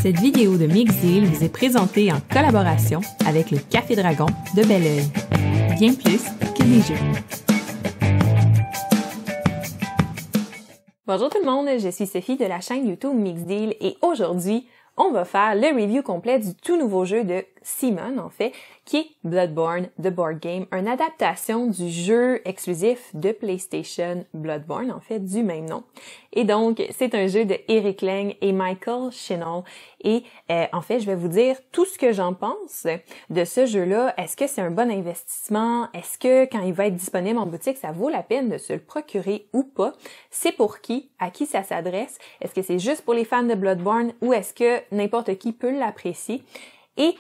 Cette vidéo de Mixdeal vous est présentée en collaboration avec le Café Dragon de Belleuil. Bien plus que des jeux. Bonjour tout le monde, je suis Sophie de la chaîne YouTube Mixdeal et aujourd'hui, on va faire le review complet du tout nouveau jeu de Simon, en fait, qui est Bloodborne The Board Game, une adaptation du jeu exclusif de PlayStation Bloodborne, en fait, du même nom. Et donc, c'est un jeu de Eric Lang et Michael Shinall. Et en fait, je vais vous dire tout ce que j'en pense de ce jeu-là. Est-ce que c'est un bon investissement? Est-ce que quand il va être disponible en boutique, ça vaut la peine de se le procurer ou pas? C'est pour qui? À qui ça s'adresse? Est-ce que c'est juste pour les fans de Bloodborne ou est-ce que n'importe qui peut l'apprécier? Et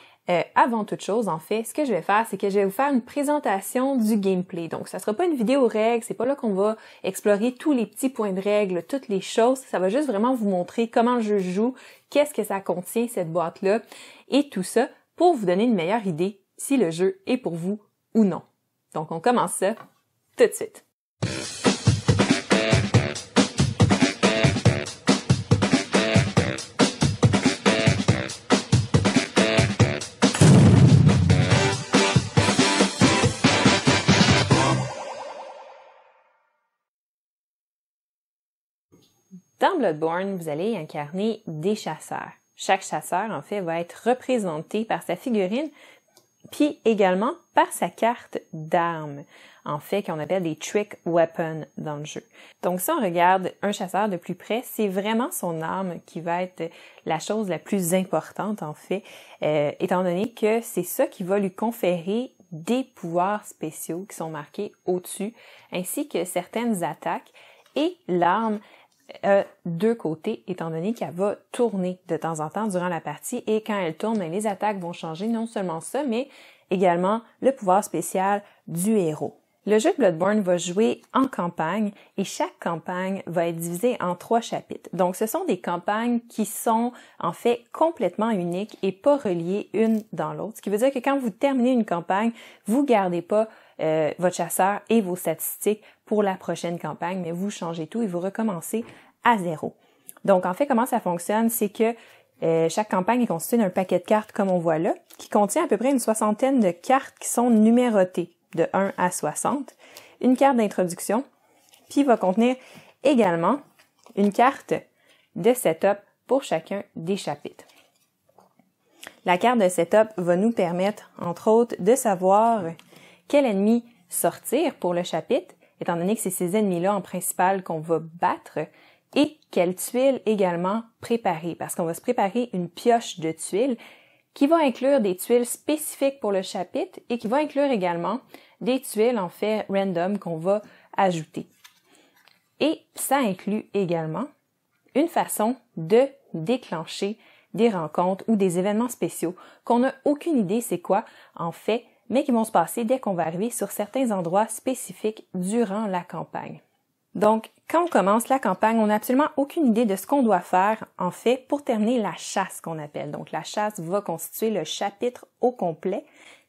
avant toute chose, en fait, ce que je vais faire, c'est que je vais vous faire une présentation du gameplay. Donc, ça sera pas une vidéo règle, c'est pas là qu'on va explorer tous les petits points de règle, toutes les choses. Ça va juste vraiment vous montrer comment le jeu joue, qu'est-ce que ça contient, cette boîte-là, et tout ça pour vous donner une meilleure idée si le jeu est pour vous ou non. Donc, on commence ça tout de suite. Dans Bloodborne, vous allez incarner des chasseurs. Chaque chasseur, en fait, va être représenté par sa figurine, puis également par sa carte d'armes, en fait, qu'on appelle des trick weapons dans le jeu. Donc, si on regarde un chasseur de plus près, c'est vraiment son arme qui va être la chose la plus importante, en fait, étant donné que c'est ça qui va lui conférer des pouvoirs spéciaux qui sont marqués au-dessus, ainsi que certaines attaques, et l'arme deux côtés, étant donné qu'elle va tourner de temps en temps durant la partie et quand elle tourne, les attaques vont changer, non seulement ça, mais également le pouvoir spécial du héros. Le jeu de Bloodborne va jouer en campagne et chaque campagne va être divisée en 3 chapitres. Donc, ce sont des campagnes qui sont en fait complètement uniques et pas reliées une dans l'autre. Ce qui veut dire que quand vous terminez une campagne, vous gardez pas votre chasseur et vos statistiques pour la prochaine campagne, mais vous changez tout et vous recommencez à zéro. Donc, en fait, comment ça fonctionne, c'est que chaque campagne est constituée d'un paquet de cartes, comme on voit là, qui contient à peu près une 60aine de cartes qui sont numérotées de 1 à 60, une carte d'introduction, puis va contenir également une carte de setup pour chacun des chapitres. La carte de setup va nous permettre, entre autres, de savoir quel ennemi sortir pour le chapitre, étant donné que c'est ces ennemis-là en principal qu'on va battre, et quelles tuiles également préparer, parce qu'on va se préparer une pioche de tuiles qui va inclure des tuiles spécifiques pour le chapitre et qui va inclure également des tuiles en fait random qu'on va ajouter. Et ça inclut également une façon de déclencher des rencontres ou des événements spéciaux qu'on n'a aucune idée c'est quoi en fait, mais qui vont se passer dès qu'on va arriver sur certains endroits spécifiques durant la campagne. Donc, quand on commence la campagne, on n'a absolument aucune idée de ce qu'on doit faire, en fait, pour terminer la chasse qu'on appelle. Donc, la chasse va constituer le chapitre au complet.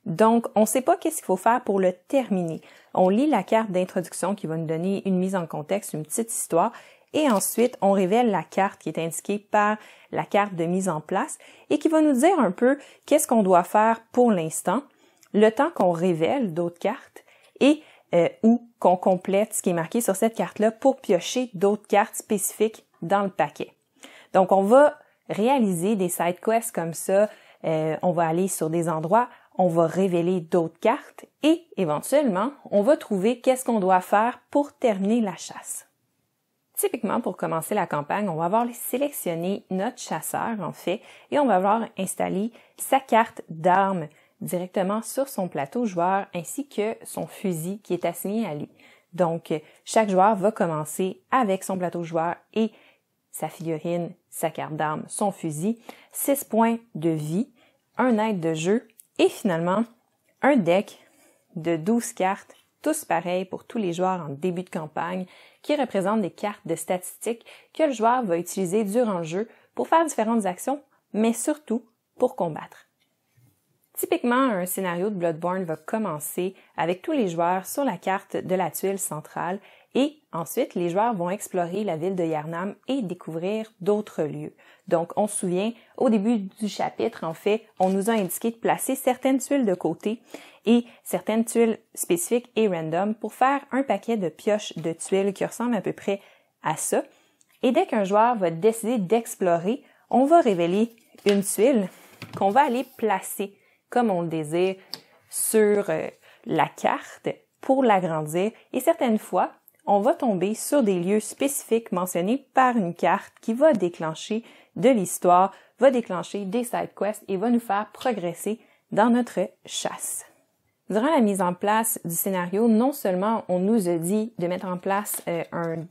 Donc, on ne sait pas qu'est-ce qu'il faut faire pour le terminer. On lit la carte d'introduction qui va nous donner une mise en contexte, une petite histoire, et ensuite, on révèle la carte qui est indiquée par la carte de mise en place et qui va nous dire un peu qu'est-ce qu'on doit faire pour l'instant, le temps qu'on révèle d'autres cartes et ou qu'on complète ce qui est marqué sur cette carte-là pour piocher d'autres cartes spécifiques dans le paquet. Donc, on va réaliser des side quests comme ça, on va aller sur des endroits, on va révéler d'autres cartes et éventuellement, on va trouver qu'est-ce qu'on doit faire pour terminer la chasse. Typiquement, pour commencer la campagne, on va avoir sélectionné notre chasseur, en fait, et on va avoir installé sa carte d'armes directement sur son plateau joueur ainsi que son fusil qui est assigné à lui. Donc, chaque joueur va commencer avec son plateau joueur et sa figurine, sa carte d'armes, son fusil, 6 points de vie, un aide de jeu et finalement un deck de 12 cartes, tous pareils pour tous les joueurs en début de campagne, qui représentent des cartes de statistiques que le joueur va utiliser durant le jeu pour faire différentes actions, mais surtout pour combattre. Typiquement, un scénario de Bloodborne va commencer avec tous les joueurs sur la carte de la tuile centrale Et ensuite, les joueurs vont explorer la ville de Yharnam et découvrir d'autres lieux. Donc, on se souvient, au début du chapitre, en fait, on nous a indiqué de placer certaines tuiles de côté et certaines tuiles spécifiques et random pour faire un paquet de pioches de tuiles qui ressemblent à peu près à ça. Et dès qu'un joueur va décider d'explorer, on va révéler une tuile qu'on va aller placer comme on le désire sur la carte pour l'agrandir. Et certaines fois, on va tomber sur des lieux spécifiques mentionnés par une carte qui va déclencher de l'histoire, va déclencher des side quests et va nous faire progresser dans notre chasse. Durant la mise en place du scénario, non seulement on nous a dit de mettre en place un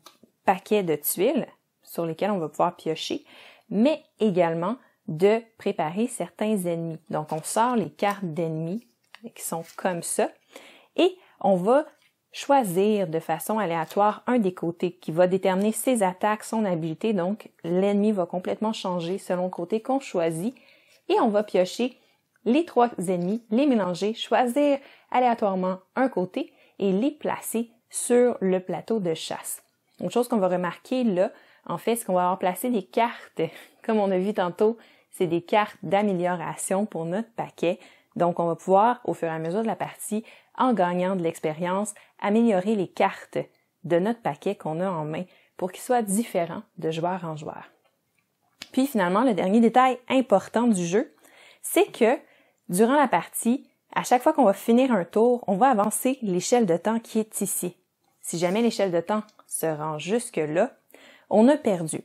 paquet de tuiles sur lesquelles on va pouvoir piocher, mais également de préparer certains ennemis. Donc, on sort les cartes d'ennemis qui sont comme ça et on va choisir de façon aléatoire un des côtés qui va déterminer ses attaques, son habileté. Donc, l'ennemi va complètement changer selon le côté qu'on choisit et on va piocher les 3 ennemis, les mélanger, choisir aléatoirement un côté et les placer sur le plateau de chasse. Une chose qu'on va remarquer là, en fait, c'est qu'on va avoir placé des cartes, comme on a vu tantôt, c'est des cartes d'amélioration pour notre paquet. Donc, on va pouvoir, au fur et à mesure de la partie, en gagnant de l'expérience, améliorer les cartes de notre paquet qu'on a en main pour qu'ils soient différents de joueur en joueur. Puis finalement, le dernier détail important du jeu, c'est que durant la partie, à chaque fois qu'on va finir un tour, on va avancer l'échelle de temps qui est ici. Si jamais l'échelle de temps se rend jusque-là, on a perdu.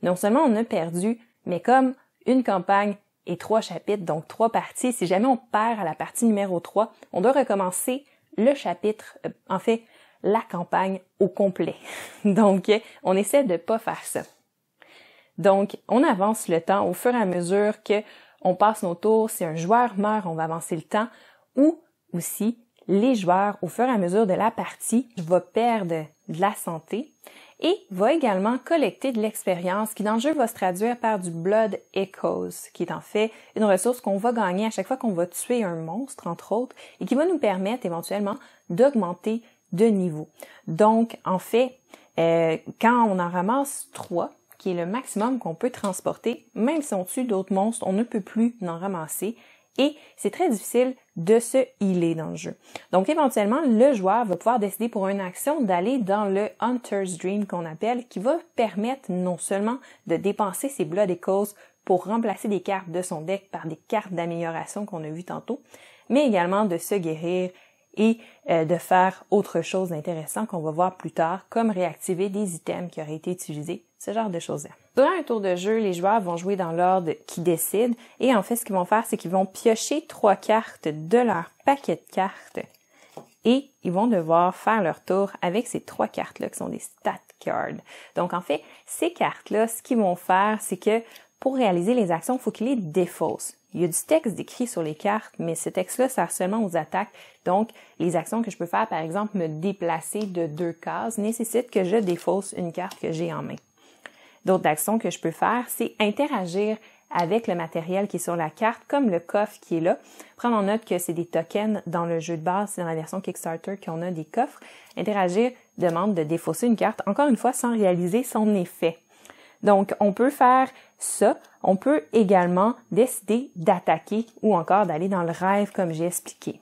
Non seulement on a perdu, mais comme une campagne et 3 chapitres, donc 3 parties. Si jamais on perd à la partie numéro 3, on doit recommencer le chapitre, la campagne au complet. Donc, on essaie de pas faire ça. Donc, on avance le temps au fur et à mesure que on passe nos tours. Si un joueur meurt, on va avancer le temps. Ou aussi, les joueurs, au fur et à mesure de la partie, vont perdre de la santé et va également collecter de l'expérience qui dans le jeu va se traduire par du Blood Echoes, qui est en fait une ressource qu'on va gagner à chaque fois qu'on va tuer un monstre, entre autres, et qui va nous permettre éventuellement d'augmenter de niveau. Donc, en fait, quand on en ramasse 3, qui est le maximum qu'on peut transporter, même si on tue d'autres monstres, on ne peut plus en ramasser. Et c'est très difficile de se healer dans le jeu. Donc, éventuellement, le joueur va pouvoir décider pour une action d'aller dans le Hunter's Dream qu'on appelle, qui va permettre non seulement de dépenser ses Blood Echoes pour remplacer des cartes de son deck par des cartes d'amélioration qu'on a vues tantôt, mais également de se guérir et de faire autre chose d'intéressant qu'on va voir plus tard, comme réactiver des items qui auraient été utilisés, ce genre de choses-là. Durant un tour de jeu, les joueurs vont jouer dans l'ordre qui décide et en fait, ce qu'ils vont faire, c'est qu'ils vont piocher 3 cartes de leur paquet de cartes et ils vont devoir faire leur tour avec ces 3 cartes-là qui sont des stat cards. Donc, en fait, ces cartes-là, ce qu'ils vont faire, c'est que pour réaliser les actions, il faut qu'ils les défaussent. Il y a du texte décrit sur les cartes, mais ce texte-là sert seulement aux attaques. Donc, les actions que je peux faire, par exemple, me déplacer de 2 cases, nécessitent que je défausse une carte que j'ai en main. D'autres actions que je peux faire, c'est interagir avec le matériel qui est sur la carte, comme le coffre qui est là. Prendre en note que c'est des tokens dans le jeu de base, c'est dans la version Kickstarter qu'on a des coffres. Interagir demande de défausser une carte, encore une fois, sans réaliser son effet. Donc, on peut faire ça. On peut également décider d'attaquer ou encore d'aller dans le rêve, comme j'ai expliqué.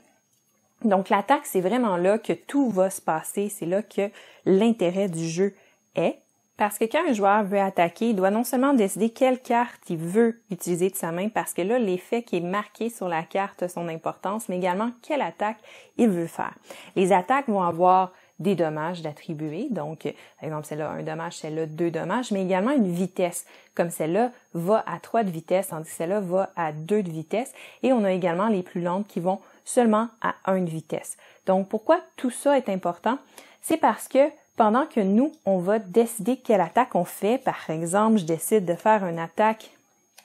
Donc, l'attaque, c'est vraiment là que tout va se passer. C'est là que l'intérêt du jeu est. Parce que quand un joueur veut attaquer, il doit non seulement décider quelle carte il veut utiliser de sa main, parce que là, l'effet qui est marqué sur la carte a son importance, mais également quelle attaque il veut faire. Les attaques vont avoir des dommages d'attribuer, donc par exemple celle-là 1 dommage, celle-là 2 dommages, mais également une vitesse, comme celle-là va à 3 de vitesse, tandis que celle-là va à 2 de vitesse, et on a également les plus lentes qui vont seulement à 1 de vitesse. Donc pourquoi tout ça est important? C'est parce que pendant que nous, on va décider quelle attaque on fait, par exemple, je décide de faire une attaque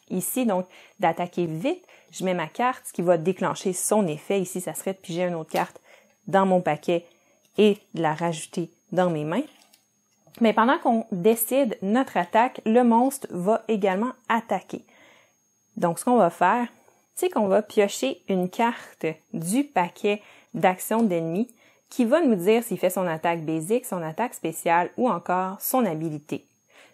ici, donc d'attaquer vite, je mets ma carte, ce qui va déclencher son effet. Ici, ça serait de piger une autre carte dans mon paquet et de la rajouter dans mes mains. Mais pendant qu'on décide notre attaque, le monstre va également attaquer. Donc, ce qu'on va faire, c'est qu'on va piocher une carte du paquet d'actions d'ennemis qui va nous dire s'il fait son attaque basique, son attaque spéciale ou encore son habilité.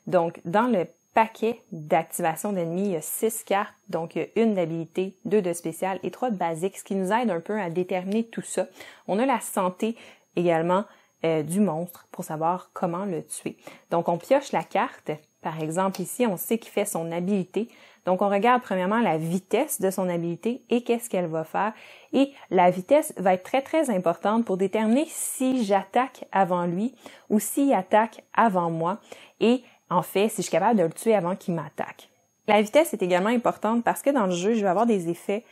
Donc, dans le paquet d'activation d'ennemis, il y a 6 cartes, donc il y a une d'habilité, 2 de spécial et 3 de basique, ce qui nous aide un peu à déterminer tout ça. On a la santé également du monstre pour savoir comment le tuer. Donc, on pioche la carte. Par exemple, ici, on sait qu'il fait son habilité. Donc, on regarde premièrement la vitesse de son habilité et qu'est-ce qu'elle va faire. Et la vitesse va être très, très importante pour déterminer si j'attaque avant lui ou s'il attaque avant moi. Et en fait, si je suis capable de le tuer avant qu'il m'attaque. La vitesse est également importante parce que dans le jeu, je vais avoir des effets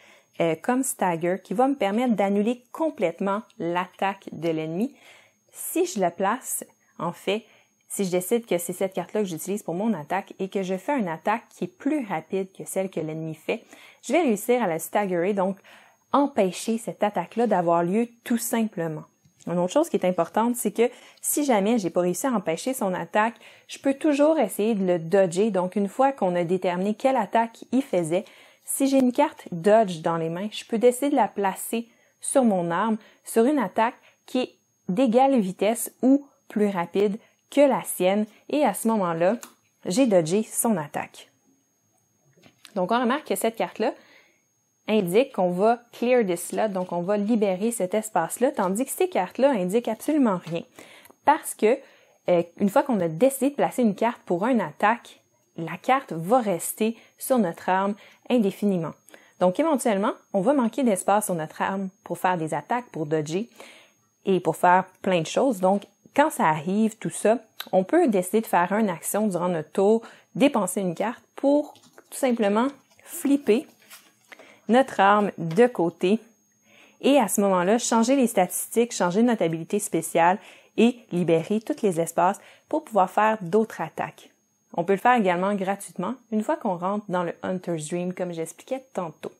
comme Stagger qui va me permettre d'annuler complètement l'attaque de l'ennemi. Si je la place, en fait, si je décide que c'est cette carte-là que j'utilise pour mon attaque et que je fais une attaque qui est plus rapide que celle que l'ennemi fait, je vais réussir à la staggerer, donc empêcher cette attaque-là d'avoir lieu tout simplement. Une autre chose qui est importante, c'est que si jamais j'ai pas réussi à empêcher son attaque, je peux toujours essayer de le dodger. Donc, une fois qu'on a déterminé quelle attaque il faisait, si j'ai une carte dodge dans les mains, je peux décider de la placer sur mon arme, sur une attaque qui est d'égale vitesse ou plus rapide que la sienne. Et à ce moment-là, j'ai dodgé son attaque. Donc, on remarque que cette carte-là indique qu'on va clear this slot, donc on va libérer cet espace-là, tandis que ces cartes-là indiquent absolument rien. Parce que, une fois qu'on a décidé de placer une carte pour une attaque, la carte va rester sur notre arme indéfiniment. Donc, éventuellement, on va manquer d'espace sur notre arme pour faire des attaques, pour dodger et pour faire plein de choses. Donc, quand ça arrive, tout ça, on peut décider de faire une action durant notre tour, dépenser une carte pour tout simplement flipper notre arme de côté et à ce moment-là, changer les statistiques, changer notre habilité spéciale et libérer tous les espaces pour pouvoir faire d'autres attaques. On peut le faire également gratuitement une fois qu'on rentre dans le Hunter's Dream comme j'expliquais tantôt.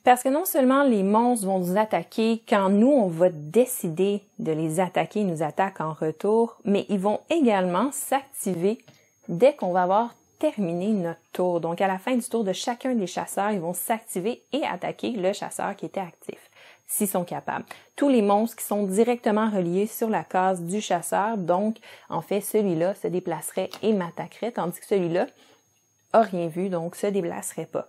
Parce que non seulement les monstres vont nous attaquer quand nous, on va décider de les attaquer, ils nous attaquent en retour, mais ils vont également s'activer dès qu'on va avoir terminé notre tour. Donc, à la fin du tour de chacun des chasseurs, ils vont s'activer et attaquer le chasseur qui était actif, s'ils sont capables. Tous les monstres qui sont directement reliés sur la case du chasseur, donc, en fait, celui-là se déplacerait et m'attaquerait, tandis que celui-là a rien vu, donc se déplacerait pas.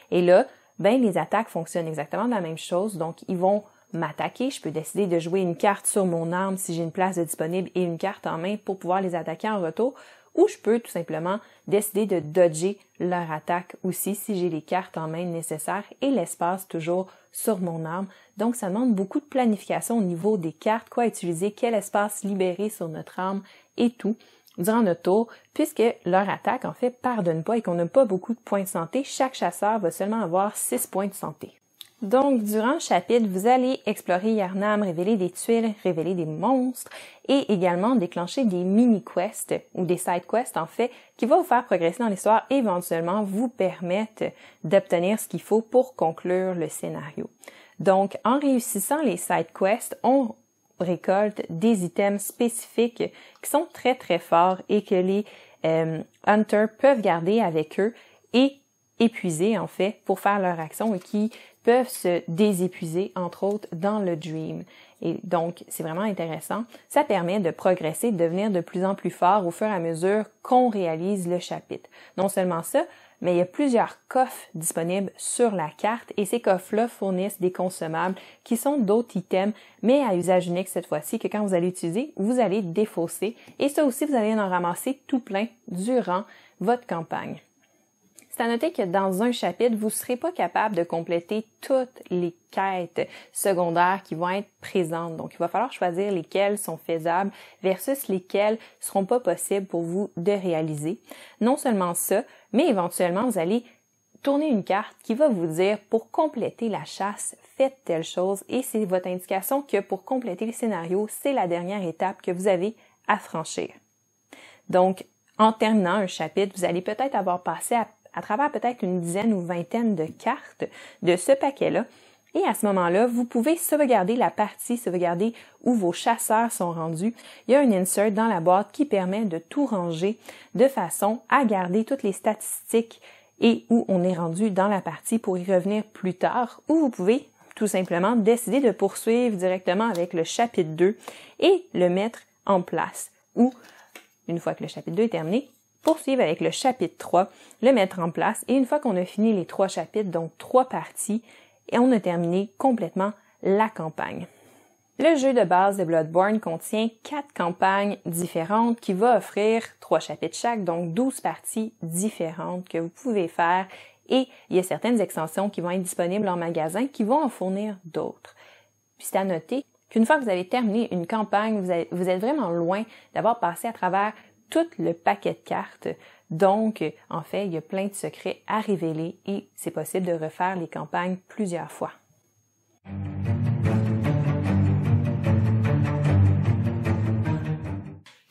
Et là, les attaques fonctionnent exactement de la même chose, donc ils vont m'attaquer. Je peux décider de jouer une carte sur mon arme si j'ai une place de disponible et une carte en main pour pouvoir les attaquer en retour, ou je peux tout simplement décider de dodger leur attaque aussi si j'ai les cartes en main nécessaires et l'espace toujours sur mon arme. Donc, ça demande beaucoup de planification au niveau des cartes, quoi utiliser, quel espace libérer sur notre arme et tout durant notre tour, puisque leur attaque, en fait, pardonne pas et qu'on n'a pas beaucoup de points de santé. Chaque chasseur va seulement avoir 6 points de santé. Donc, durant le chapitre, vous allez explorer Yharnam, révéler des tuiles, révéler des monstres et également déclencher des mini-quests ou des side-quests, en fait, qui vont vous faire progresser dans l'histoire et éventuellement vous permettre d'obtenir ce qu'il faut pour conclure le scénario. Donc, en réussissant les side-quests, on récolte des items spécifiques qui sont très, très forts et que les hunters peuvent garder avec eux et épuiser, en fait, pour faire leur action et qui peuvent se désépuiser, entre autres, dans le Dream. Et donc, c'est vraiment intéressant. Ça permet de progresser, de devenir de plus en plus fort au fur et à mesure qu'on réalise le chapitre. Non seulement ça, mais il y a plusieurs coffres disponibles sur la carte et ces coffres-là fournissent des consommables qui sont d'autres items, mais à usage unique cette fois-ci, que quand vous allez utiliser, vous allez défausser. Et ça aussi, vous allez en ramasser tout plein durant votre campagne. C'est à noter que dans un chapitre, vous ne serez pas capable de compléter toutes les quêtes secondaires qui vont être présentes. Donc, il va falloir choisir lesquelles sont faisables versus lesquelles seront pas possibles pour vous de réaliser. Non seulement ça, mais éventuellement, vous allez tourner une carte qui va vous dire pour compléter la chasse, faites telle chose et c'est votre indication que pour compléter le scénario, c'est la dernière étape que vous avez à franchir. Donc, en terminant un chapitre, vous allez peut-être avoir passé à travers peut-être une dizaine ou vingtaine de cartes de ce paquet-là. Et à ce moment-là, vous pouvez sauvegarder la partie, sauvegarder où vos chasseurs sont rendus. Il y a un insert dans la boîte qui permet de tout ranger de façon à garder toutes les statistiques et où on est rendu dans la partie pour y revenir plus tard. Ou vous pouvez tout tout simplement décider de poursuivre directement avec le chapitre 2 et le mettre en place. Ou, une fois que le chapitre 2 est terminé, poursuivre avec le chapitre 3, le mettre en place, et une fois qu'on a fini les 3 chapitres, donc 3 parties, et on a terminé complètement la campagne. Le jeu de base de Bloodborne contient 4 campagnes différentes qui vont offrir 3 chapitres chaque, donc 12 parties différentes que vous pouvez faire, et il y a certaines extensions qui vont être disponibles en magasin qui vont en fournir d'autres. Puis c'est à noter qu'une fois que vous avez terminé une campagne, vous êtes vraiment loin d'avoir passé à travers tout le paquet de cartes. Donc, en fait, il y a plein de secrets à révéler et c'est possible de refaire les campagnes plusieurs fois.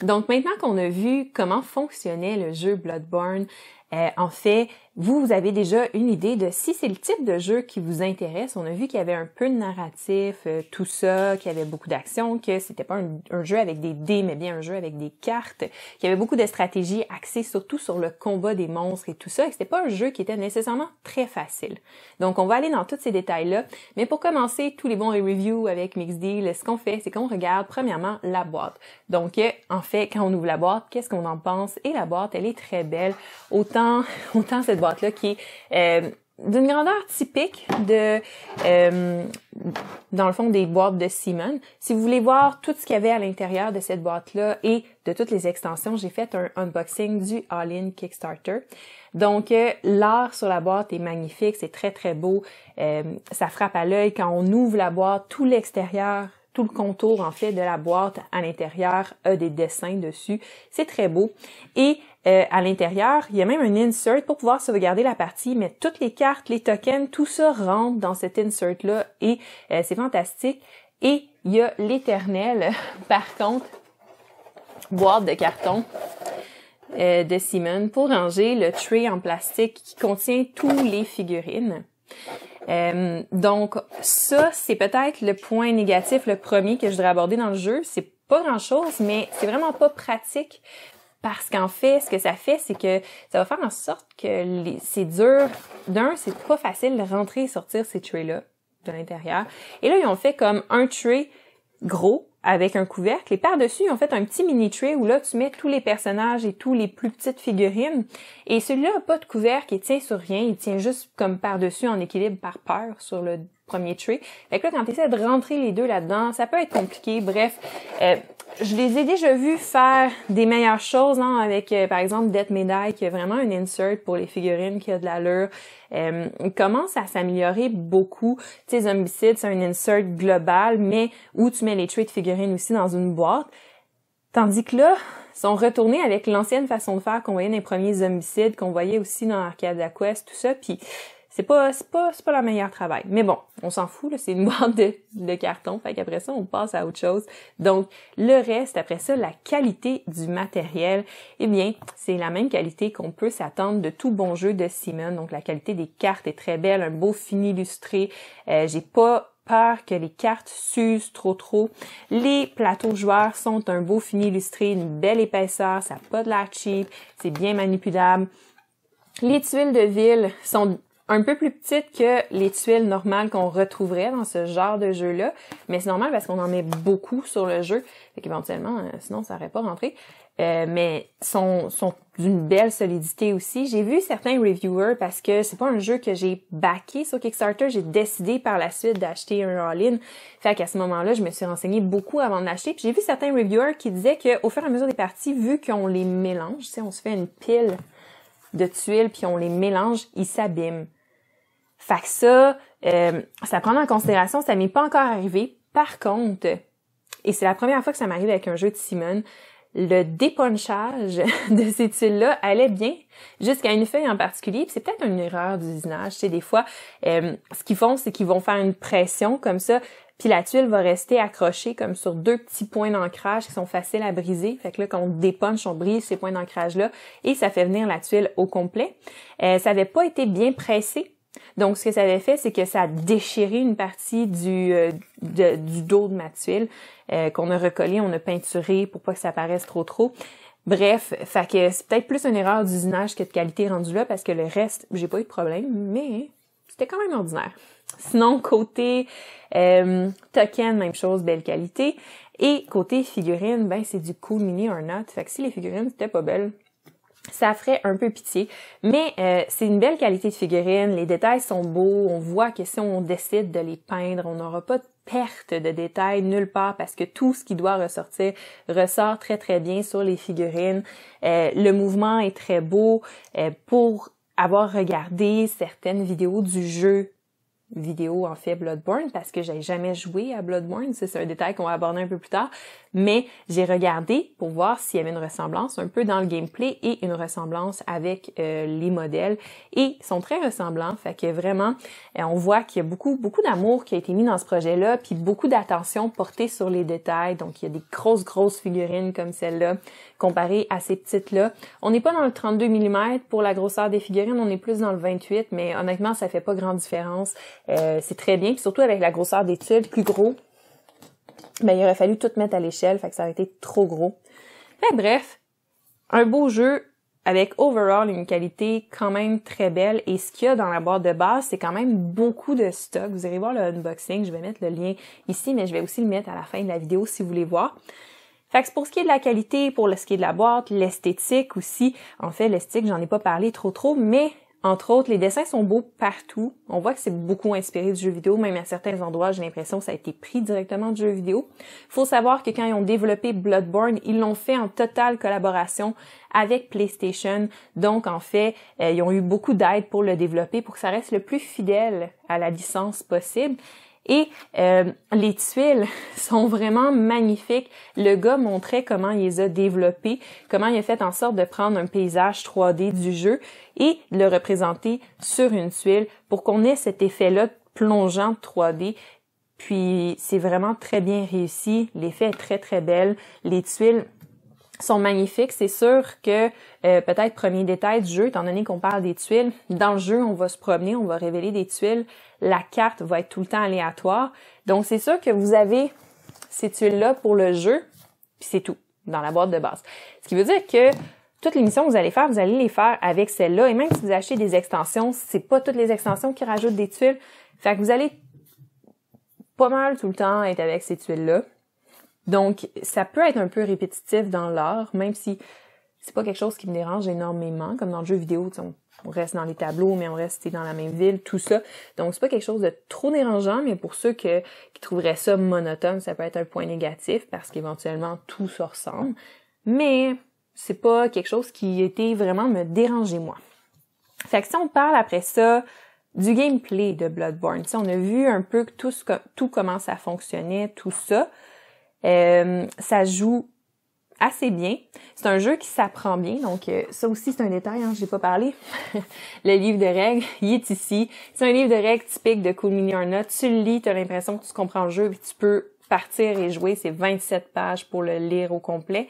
Donc, maintenant qu'on a vu comment fonctionnait le jeu Bloodborne, en fait, vous avez déjà une idée de si c'est le type de jeu qui vous intéresse. On a vu qu'il y avait un peu de narratif, tout ça, qu'il y avait beaucoup d'action, que c'était pas un jeu avec des dés, mais bien un jeu avec des cartes, qu'il y avait beaucoup de stratégies axées surtout sur le combat des monstres et tout ça, et que c'était pas un jeu qui était nécessairement très facile. Donc, on va aller dans tous ces détails-là. Mais pour commencer, tous les bons reviews avec Mixdeal, ce qu'on fait, c'est qu'on regarde premièrement la boîte. Donc, en fait, quand on ouvre la boîte, qu'est-ce qu'on en pense? Et la boîte, elle est très belle. Autant cette boîte-là qui est d'une grandeur typique de, dans le fond, des boîtes de Simon. Si vous voulez voir tout ce qu'il y avait à l'intérieur de cette boîte-là et de toutes les extensions, j'ai fait un unboxing du All-In Kickstarter. Donc, l'art sur la boîte est magnifique, c'est très, très beau. Ça frappe à l'œil quand on ouvre la boîte, tout l'extérieur, tout le contour, en fait, de la boîte à l'intérieur a des dessins dessus. C'est très beau. Et à l'intérieur, il y a même un insert pour pouvoir sauvegarder la partie, mais toutes les cartes, les tokens, tout ça rentre dans cet insert-là et c'est fantastique. Et il y a l'éternel, par contre, boîte de carton de Simon pour ranger le tray en plastique qui contient tous les figurines. Donc ça, c'est peut-être le point négatif, le premier que je voudrais aborder dans le jeu. C'est pas grand-chose, mais c'est vraiment pas pratique parce qu'en fait, ce que ça fait, c'est que ça va faire en sorte que c'est dur. D'un, c'est pas facile de rentrer et sortir ces trays-là de l'intérieur. Et là, ils ont fait comme un tray gros avec un couvercle et par-dessus, ils ont fait un petit mini tray où là, tu mets tous les personnages et tous les plus petites figurines. Et celui-là n'a pas de couvercle, il tient sur rien, il tient juste comme par-dessus en équilibre par paire sur le premier tray. Fait que là, quand tu essaies de rentrer les deux là-dedans, ça peut être compliqué. Bref, je les ai déjà vus faire des meilleures choses, hein, avec, par exemple, Death Medai, qui a vraiment un insert pour les figurines qui a de l'allure. Il commence à s'améliorer beaucoup. Tu sais, Zombicide, c'est un insert global, mais où tu mets les traits de figurines aussi dans une boîte. Tandis que là, ils sont retournés avec l'ancienne façon de faire qu'on voyait dans les premiers Zombicides, qu'on voyait aussi dans Arcadia Quest, tout ça, puis c'est pas le meilleur travail. Mais bon, on s'en fout, là, c'est une boîte de carton, fait qu'après ça, on passe à autre chose. Donc, le reste, après ça, la qualité du matériel, eh bien, c'est la même qualité qu'on peut s'attendre de tout bon jeu de Simon. Donc, la qualité des cartes est très belle, un beau fini illustré. J'ai pas peur que les cartes s'usent trop. Les plateaux joueurs sont un beau fini illustré, une belle épaisseur, ça n'a pas de l'air cheap, c'est bien manipulable. Les tuiles de ville sont un peu plus petites que les tuiles normales qu'on retrouverait dans ce genre de jeu-là, mais c'est normal parce qu'on en met beaucoup sur le jeu, fait qu'éventuellement, sinon ça n'aurait pas rentré. Mais sont d'une belle solidité aussi. J'ai vu certains reviewers, parce que c'est pas un jeu que j'ai backé sur Kickstarter, j'ai décidé par la suite d'acheter un all-in. Fait qu'à ce moment-là, je me suis renseignée beaucoup avant de l'acheter. Puis j'ai vu certains reviewers qui disaient qu'au fur et à mesure des parties, vu qu'on les mélange, tu sais, on se fait une pile de tuiles puis on les mélange, ils s'abîment. Fait que ça prend en considération, ça m'est pas encore arrivé. Par contre, et c'est la première fois que ça m'arrive avec un jeu de Simon, le dépunchage de ces tuiles-là allait bien jusqu'à une feuille en particulier. Puis c'est peut-être une erreur d'usinage. Tu sais, des fois, ce qu'ils font, c'est qu'ils vont faire une pression comme ça, puis la tuile va rester accrochée comme sur deux petits points d'ancrage qui sont faciles à briser. Fait que là, quand on dépunche, on brise ces points d'ancrage-là et ça fait venir la tuile au complet. Ça avait pas été bien pressé. Donc, ce que ça avait fait, c'est que ça a déchiré une partie du dos de ma tuile qu'on a recollé, on a peinturé pour pas que ça paraisse trop. Bref, fait que c'est peut-être plus une erreur d'usinage que de qualité rendue là parce que le reste, j'ai pas eu de problème, mais c'était quand même ordinaire. Sinon, côté token, même chose, belle qualité. Et côté figurines, ben c'est du Cool Mini or Not. Fait que si les figurines étaient pas belles, ça ferait un peu pitié. Mais c'est une belle qualité de figurine, les détails sont beaux, on voit que si on décide de les peindre, on n'aura pas de perte de détails nulle part parce que tout ce qui doit ressortir ressort très très bien sur les figurines. Le mouvement est très beau. Pour avoir regardé certaines vidéos du jeu en fait Bloodborne, parce que j'ai jamais joué à Bloodborne, c'est un détail qu'on va aborder un peu plus tard, mais j'ai regardé pour voir s'il y avait une ressemblance un peu dans le gameplay et une ressemblance avec les modèles, et ils sont très ressemblants, fait que vraiment on voit qu'il y a beaucoup d'amour qui a été mis dans ce projet-là, puis beaucoup d'attention portée sur les détails, donc il y a des grosses figurines comme celle-là, comparées à ces petites-là. On n'est pas dans le 32 mm pour la grosseur des figurines, on est plus dans le 28, mais honnêtement ça fait pas grande différence. C'est très bien, puis surtout avec la grosseur des tuiles plus gros, ben il aurait fallu tout mettre à l'échelle, fait que ça aurait été trop gros. Mais bref, un beau jeu avec overall une qualité quand même très belle, et ce qu'il y a dans la boîte de base, c'est quand même beaucoup de stock. Vous irez voir le unboxing, je vais mettre le lien ici, mais je vais aussi le mettre à la fin de la vidéo si vous voulez voir. Fait que pour ce qui est de la qualité, pour ce qui est de la boîte, l'esthétique aussi, en fait l'esthétique j'en ai pas parlé trop, mais entre autres, les dessins sont beaux partout. On voit que c'est beaucoup inspiré du jeu vidéo, même à certains endroits, j'ai l'impression que ça a été pris directement du jeu vidéo. Faut savoir que quand ils ont développé Bloodborne, ils l'ont fait en totale collaboration avec PlayStation. Donc, en fait, ils ont eu beaucoup d'aide pour le développer, pour que ça reste le plus fidèle à la licence possible. Et les tuiles sont vraiment magnifiques. Le gars montrait comment il les a développées, comment il a fait en sorte de prendre un paysage 3D du jeu et de le représenter sur une tuile pour qu'on ait cet effet-là plongeant de 3D. Puis c'est vraiment très bien réussi. L'effet est très très belle. Les tuiles sont magnifiques. C'est sûr que peut-être premier détail du jeu, étant donné qu'on parle des tuiles, dans le jeu, on va se promener, on va révéler des tuiles. La carte va être tout le temps aléatoire. Donc, c'est sûr que vous avez ces tuiles-là pour le jeu, puis c'est tout, dans la boîte de base. Ce qui veut dire que toutes les missions que vous allez les faire avec celle-là. Et même si vous achetez des extensions, c'est pas toutes les extensions qui rajoutent des tuiles. Fait que vous allez pas mal tout le temps être avec ces tuiles-là. Donc, ça peut être un peu répétitif dans l'art, même si c'est pas quelque chose qui me dérange énormément, comme dans le jeu vidéo, on reste dans les tableaux, mais on reste dans la même ville, tout ça. Donc, c'est pas quelque chose de trop dérangeant, mais pour ceux qui trouveraient ça monotone, ça peut être un point négatif, parce qu'éventuellement, tout se ressemble. Mais c'est pas quelque chose qui était vraiment me déranger, moi. Fait que si on parle après ça du gameplay de Bloodborne, on a vu un peu tout comment ça fonctionnait, tout ça. Ça joue assez bien. C'est un jeu qui s'apprend bien, donc ça aussi c'est un détail, j'ai pas parlé. Le livre de règles, il est ici. C'est un livre de règles typique de Cool Mini or Not. Tu le lis, tu as l'impression que tu comprends le jeu, puis tu peux partir et jouer. C'est 27 pages pour le lire au complet.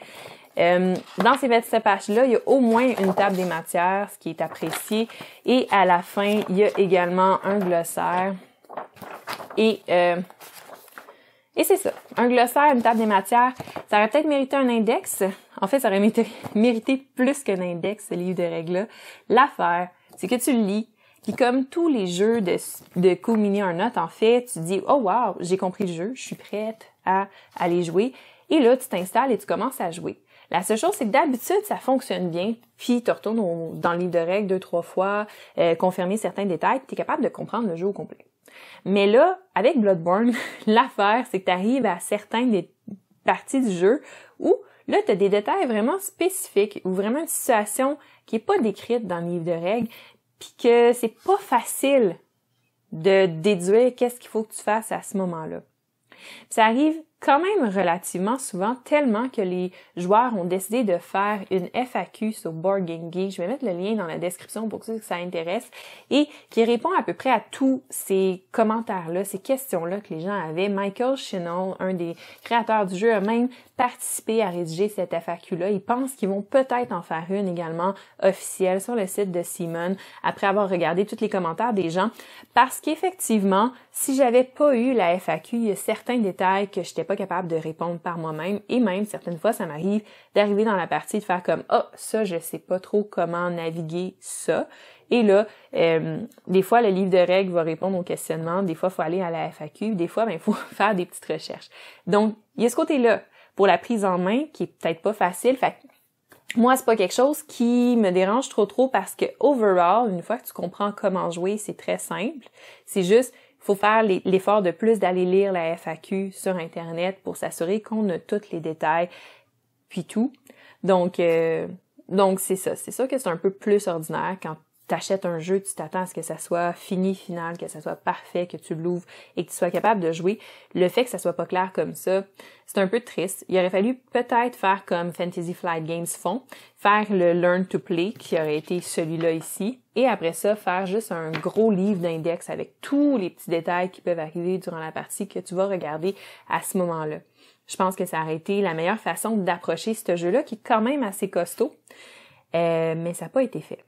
Dans ces 27 pages-là, il y a au moins une table des matières, ce qui est apprécié. Et à la fin, il y a également un glossaire. Et c'est ça. Un glossaire, une table des matières, ça aurait peut-être mérité un index. En fait, ça aurait mérité plus qu'un index, ce livre de règles-là. L'affaire, c'est que tu le lis, puis comme tous les jeux de Cool Mini or Not, en fait, tu dis « Oh wow, j'ai compris le jeu, je suis prête à aller jouer. » Et là, tu t'installes et tu commences à jouer. La seule chose, c'est que d'habitude, ça fonctionne bien, puis tu retournes dans le livre de règles 2-3 fois, confirmer certains détails, puis tu es capable de comprendre le jeu au complet. Mais là, avec Bloodborne, l'affaire, c'est que tu arrives à certaines des parties du jeu où là, tu as des détails vraiment spécifiques ou vraiment une situation qui est pas décrite dans le livre de règles, puis que c'est pas facile de déduire qu'est-ce qu'il faut que tu fasses à ce moment-là. Puis ça arrive quand même relativement souvent, tellement que les joueurs ont décidé de faire une FAQ sur Board Game Geek. Je vais mettre le lien dans la description pour ceux que ça intéresse, et qui répond à peu près à tous ces commentaires-là, ces questions-là que les gens avaient. Michael Shinall, un des créateurs du jeu, a même participé à rédiger cette FAQ-là. Il pense qu'ils vont peut-être en faire une également officielle sur le site de Simon, après avoir regardé tous les commentaires des gens, parce qu'effectivement, si j'avais pas eu la FAQ, il y a certains détails que j'étais pas capable de répondre par moi-même, et même certaines fois ça m'arrive d'arriver dans la partie de faire comme ça je sais pas trop comment naviguer ça, Et là, des fois, le livre de règles va répondre aux questionnements. Des fois, il faut aller à la FAQ. Des fois, il faut faire des petites recherches. Donc, il y a ce côté-là pour la prise en main qui est peut-être pas facile. Fait que moi, c'est pas quelque chose qui me dérange trop parce que overall, une fois que tu comprends comment jouer, c'est très simple. C'est juste, il faut faire l'effort de plus d'aller lire la FAQ sur Internet pour s'assurer qu'on a tous les détails, puis tout. Donc c'est ça. C'est sûr que c'est un peu plus ordinaire quand t'achètes un jeu, tu t'attends à ce que ça soit final, que ça soit parfait, que tu l'ouvres et que tu sois capable de jouer. Le fait que ça soit pas clair comme ça, c'est un peu triste. Il aurait fallu peut-être faire comme Fantasy Flight Games font, faire le Learn to Play, qui aurait été celui-là ici, et après ça, faire juste un gros livre d'index avec tous les petits détails qui peuvent arriver durant la partie que tu vas regarder à ce moment-là. Je pense que ça aurait été la meilleure façon d'approcher ce jeu-là, qui est quand même assez costaud, mais ça n'a pas été fait.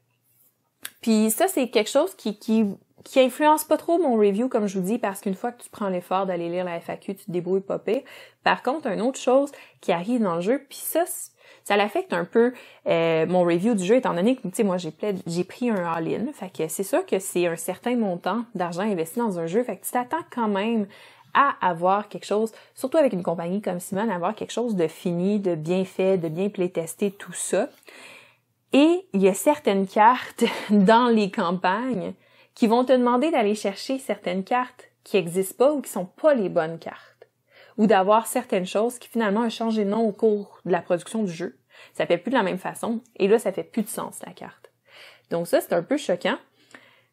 Puis ça, c'est quelque chose qui influence pas trop mon review, comme je vous dis, parce qu'une fois que tu prends l'effort d'aller lire la FAQ, tu te débrouilles pas pire. Par contre, une autre chose qui arrive dans le jeu, puis ça l'affecte un peu mon review du jeu, étant donné que, tu sais, moi, j'ai pris un all-in. Fait que c'est sûr que c'est un certain montant d'argent investi dans un jeu. Fait que tu t'attends quand même à avoir quelque chose, surtout avec une compagnie comme Simon, à avoir quelque chose de fini, de bien fait, de bien playtesté, tout ça. Et il y a certaines cartes dans les campagnes qui vont te demander d'aller chercher certaines cartes qui n'existent pas ou qui sont pas les bonnes cartes. Ou d'avoir certaines choses qui finalement ont changé de nom au cours de la production du jeu. Ça fait plus de la même façon. Et là, ça fait plus de sens, la carte. Donc ça, c'est un peu choquant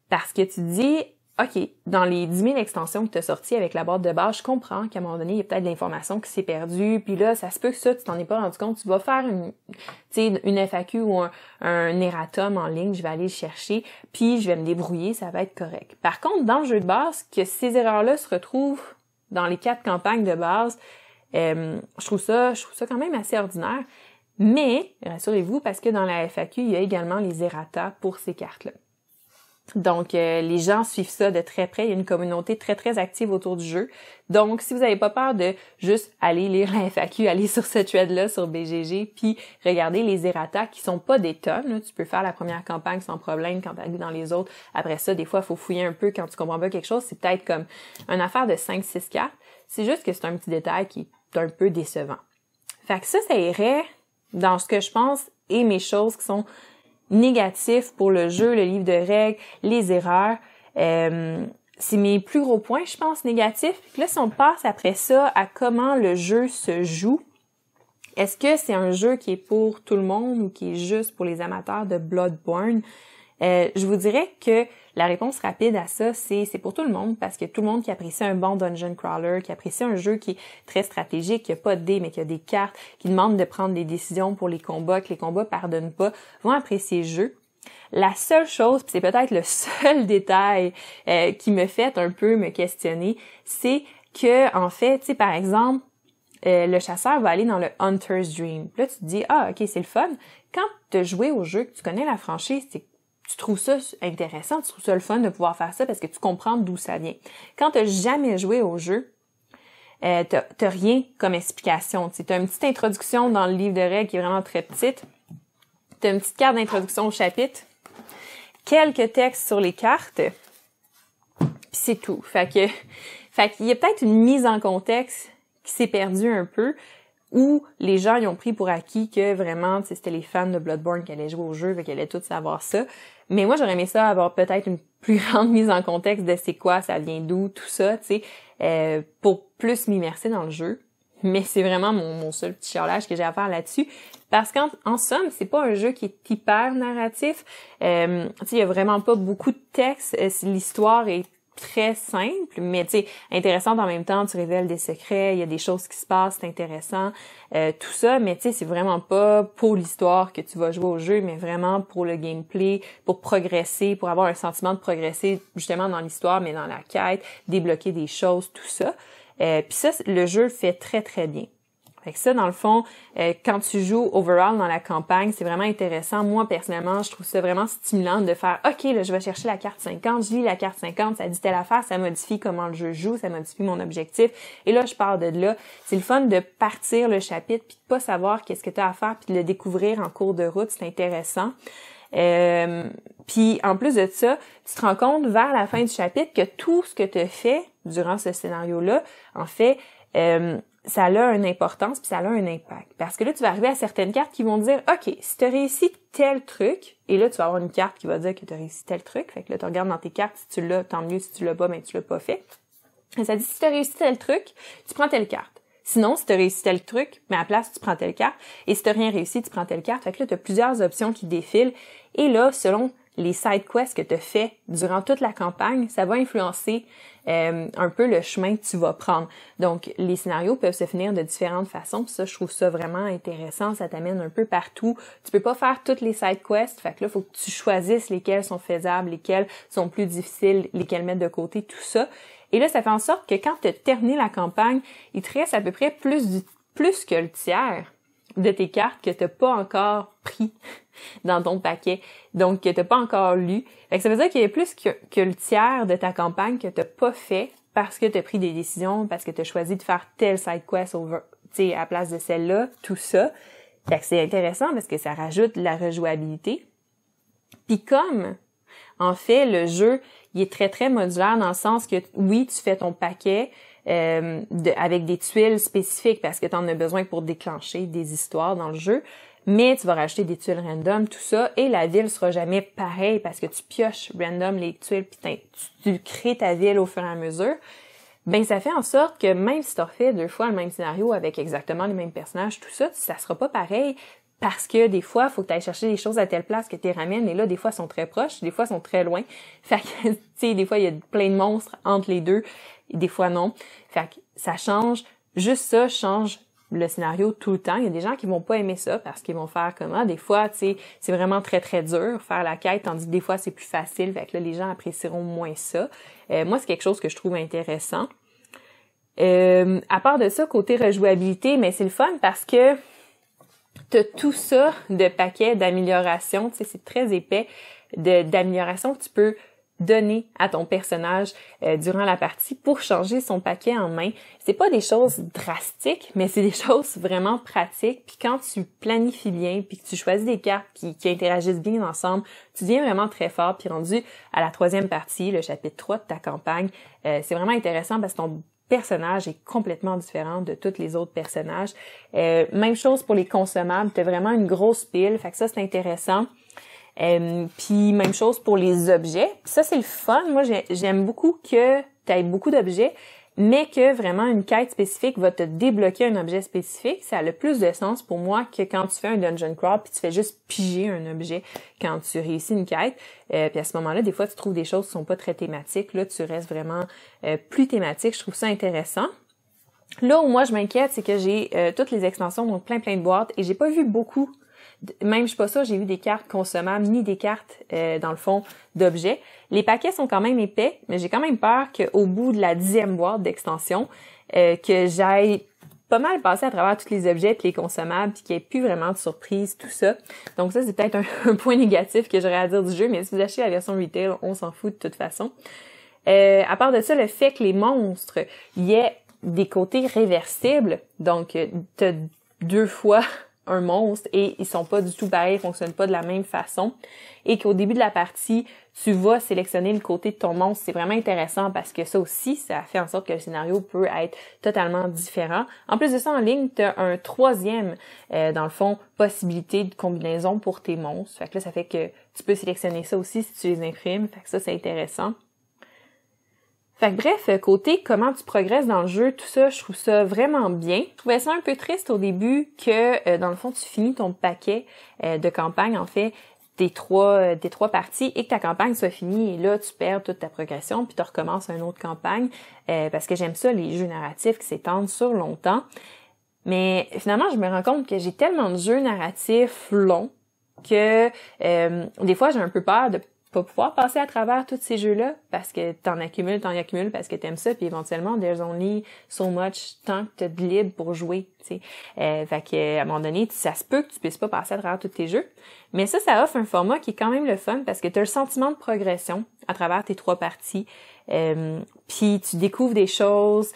parce que tu te dis, OK, dans les 10 000 extensions que tu as sorties avec la boîte de base, je comprends qu'à un moment donné, il y a peut-être de l'information qui s'est perdue, puis là, ça se peut que ça, tu t'en es pas rendu compte. Tu vas faire une FAQ ou un erratum en ligne, je vais aller le chercher, puis je vais me débrouiller, ça va être correct. Par contre, dans le jeu de base, que ces erreurs-là se retrouvent dans les 4 campagnes de base, je trouve ça quand même assez ordinaire. Mais, rassurez-vous, parce que dans la FAQ, il y a également les errata pour ces cartes-là. Donc, les gens suivent ça de très près. Il y a une communauté très, très active autour du jeu. Donc, si vous n'avez pas peur de juste aller lire la FAQ, aller sur ce thread-là, sur BGG, puis regarder les errata qui sont pas des tonnes. Là. Tu peux faire la première campagne sans problème quand tu arrives dans les autres. Après ça, des fois, il faut fouiller un peu quand tu comprends pas quelque chose. C'est peut-être comme une affaire de 5-6 cartes. C'est juste que c'est un petit détail qui est un peu décevant. Fait que ça irait dans ce que je pense et mes choses qui sont négatifs pour le jeu, le livre de règles, les erreurs. C'est mes plus gros points, je pense, négatifs. Puis là, si on passe après ça à comment le jeu se joue, est-ce que c'est un jeu qui est pour tout le monde ou qui est juste pour les amateurs de Bloodborne? Je vous dirais que la réponse rapide à ça, c'est pour tout le monde, parce que tout le monde qui apprécie un bon dungeon crawler, qui apprécie un jeu qui est très stratégique, qui a pas de dés, mais qui a des cartes, qui demande de prendre des décisions pour les combats, que les combats pardonnent pas, vont apprécier le jeu. La seule chose, puis c'est peut-être le seul détail qui me fait un peu me questionner, c'est que, en fait, tu sais, par exemple, le chasseur va aller dans le Hunter's Dream. Puis là, tu te dis, ah, ok, c'est le fun. Quand tu as joué au jeu, que tu connais la franchise, tu trouves ça intéressant, tu trouves ça le fun de pouvoir faire ça parce que tu comprends d'où ça vient. Quand tu n'as jamais joué au jeu, t'as rien comme explication. Tu as une petite introduction dans le livre de règles qui est vraiment très petite. Tu as une petite carte d'introduction au chapitre, quelques textes sur les cartes, puis c'est tout. Fait qu'il y a peut-être une mise en contexte qui s'est perdue un peu, où les gens ils ont pris pour acquis que vraiment c'était les fans de Bloodborne qui allaient jouer au jeu, qui allaient tous savoir ça. Mais moi, j'aurais aimé ça avoir peut-être une plus grande mise en contexte de c'est quoi, ça vient d'où, tout ça, tu sais, pour plus m'immerser dans le jeu. Mais c'est vraiment mon seul petit chialage que j'ai à faire là-dessus. Parce qu'en somme, c'est pas un jeu qui est hyper narratif. Tu sais, il y a vraiment pas beaucoup de texte. L'histoire est très simple, mais tu sais, intéressante en même temps, tu révèles des secrets, il y a des choses qui se passent, c'est intéressant, tout ça, mais tu sais, c'est vraiment pas pour l'histoire que tu vas jouer au jeu, mais vraiment pour le gameplay, pour progresser, pour avoir un sentiment de progresser justement dans l'histoire, mais dans la quête, débloquer des choses, tout ça. Puis ça, le jeu le fait très, très bien. Fait que ça, dans le fond, quand tu joues overall dans la campagne, c'est vraiment intéressant. Moi, personnellement, je trouve ça vraiment stimulant de faire « OK, là, je vais chercher la carte 50, je lis la carte 50, ça dit telle affaire, ça modifie comment le jeu joue, ça modifie mon objectif. » Et là, je pars de là. C'est le fun de partir le chapitre puis de pas savoir qu'est-ce que tu as à faire puis de le découvrir en cours de route. C'est intéressant. Puis en plus de ça, tu te rends compte vers la fin du chapitre que tout ce que tu as fait durant ce scénario-là, en fait, ça a une importance puis ça a un impact. Parce que là, tu vas arriver à certaines cartes qui vont te dire, OK, si tu as réussi tel truc, et là, tu vas avoir une carte qui va dire que tu as réussi tel truc. Fait que là, tu regardes dans tes cartes, si tu l'as, tant mieux. Si tu l'as pas, ben tu l'as pas fait. Et ça dit, si tu as réussi tel truc, tu prends telle carte. Sinon, si tu as réussi tel truc, mais à la place, tu prends telle carte. Et si tu n'as rien réussi, tu prends telle carte. Fait que là, tu as plusieurs options qui défilent. Et là, selon les side quests que tu as fait durant toute la campagne, ça va influencer un peu le chemin que tu vas prendre. Donc, les scénarios peuvent se finir de différentes façons. Puis ça, je trouve ça vraiment intéressant. Ça t'amène un peu partout. Tu peux pas faire toutes les side quests. Fait que là, il faut que tu choisisses lesquelles sont faisables, lesquelles sont plus difficiles, lesquelles mettre de côté, tout ça. Et là, ça fait en sorte que quand tu as terminé la campagne, il te reste à peu près plus que le tiers de tes cartes que tu n'as pas encore pris dans ton paquet, donc que tu n'as pas encore lu. Fait que ça veut dire qu'il y a plus que le tiers de ta campagne que tu n'as pas fait parce que tu as pris des décisions, parce que tu as choisi de faire telle side quest à la place de celle-là, tout ça. Fait que c'est intéressant parce que ça rajoute de la rejouabilité. Puis comme, en fait, le jeu, il est très, très modulaire dans le sens que, oui, tu fais ton paquet avec des tuiles spécifiques parce que tu en as besoin pour déclencher des histoires dans le jeu, mais tu vas rajouter des tuiles random, tout ça, et la ville sera jamais pareille parce que tu pioches random les tuiles puis tu crées ta ville au fur et à mesure. Ben ça fait en sorte que même si tu refais 2 fois le même scénario avec exactement les mêmes personnages, tout ça, ça sera pas pareil. Parce que des fois, il faut que tu ailles chercher des choses à telle place que tu les ramènes, et là, des fois, elles sont très proches, des fois, elles sont très loin. Fait que, tu sais, des fois, il y a plein de monstres entre les deux, et des fois, non. Fait que ça change, juste ça change le scénario tout le temps. Il y a des gens qui vont pas aimer ça, parce qu'ils vont faire comment. Des fois, tu sais, c'est vraiment très, très dur faire la quête, tandis que des fois, c'est plus facile. Fait que là, les gens apprécieront moins ça. Moi, c'est quelque chose que je trouve intéressant. À part de ça, côté rejouabilité, mais c'est le fun parce que t'as tout ça de paquets d'amélioration, tu sais, c'est très épais d'amélioration que tu peux donner à ton personnage durant la partie pour changer son paquet en main. C'est pas des choses drastiques, mais c'est des choses vraiment pratiques. Puis quand tu planifies bien, puis que tu choisis des cartes qui interagissent bien ensemble, tu deviens vraiment très fort. Puis rendu à la 3e partie, le chapitre 3 de ta campagne, c'est vraiment intéressant parce que ton personnage est complètement différent de tous les autres personnages. Même chose pour les consommables, t'as vraiment une grosse pile, fait que ça c'est intéressant. Puis même chose pour les objets. Puis ça c'est le fun, moi j'aime beaucoup que t'aies beaucoup d'objets, mais que vraiment une quête spécifique va te débloquer un objet spécifique. Ça a le plus de sens pour moi que quand tu fais un dungeon crawl puis tu fais juste piger un objet quand tu réussis une quête. Puis à ce moment-là, des fois, tu trouves des choses qui sont pas très thématiques. Là, tu restes vraiment plus thématique. Je trouve ça intéressant. Là où moi, je m'inquiète, c'est que j'ai toutes les extensions, donc plein de boîtes, et j'ai pas vu beaucoup. Même, je suis pas sûre, j'ai vu des cartes consommables, ni des cartes, dans le fond, d'objets. Les paquets sont quand même épais, mais j'ai quand même peur qu'au bout de la 10e boîte d'extension, que j'aille pas mal passer à travers tous les objets puis les consommables puis qu'il n'y ait plus vraiment de surprise, tout ça. Donc ça, c'est peut-être un point négatif que j'aurais à dire du jeu, mais si vous achetez la version retail, on s'en fout de toute façon. À part de ça, le fait que les monstres, il y ait des côtés réversibles, donc t'as 2 fois un monstre et ils sont pas du tout pareils, ils fonctionnent pas de la même façon, et qu'au début de la partie, tu vas sélectionner le côté de ton monstre. C'est vraiment intéressant parce que ça aussi, ça fait en sorte que le scénario peut être totalement différent. En plus de ça, en ligne, tu as un 3e, dans le fond, possibilité de combinaison pour tes monstres. Fait que là, ça fait que tu peux sélectionner ça aussi si tu les imprimes. Fait que ça, c'est intéressant. Fait que bref, côté comment tu progresses dans le jeu, tout ça, je trouve ça vraiment bien. Je trouvais ça un peu triste au début que, dans le fond, tu finis ton paquet de campagne, en fait, des trois parties, et que ta campagne soit finie, et là, tu perds toute ta progression, puis tu recommences une autre campagne, parce que j'aime ça, les jeux narratifs qui s'étendent sur longtemps. Mais finalement, je me rends compte que j'ai tellement de jeux narratifs longs que des fois, j'ai un peu peur de pas pouvoir passer à travers tous ces jeux-là parce que t'en accumules parce que t'aimes ça, puis éventuellement, there's only so much temps que t'as de libre pour jouer, tu sais. Fait que, à un moment donné, ça se peut que tu puisses pas passer à travers tous tes jeux. Mais ça offre un format qui est quand même le fun parce que t'as le sentiment de progression à travers tes 3 parties. Puis tu découvres des choses.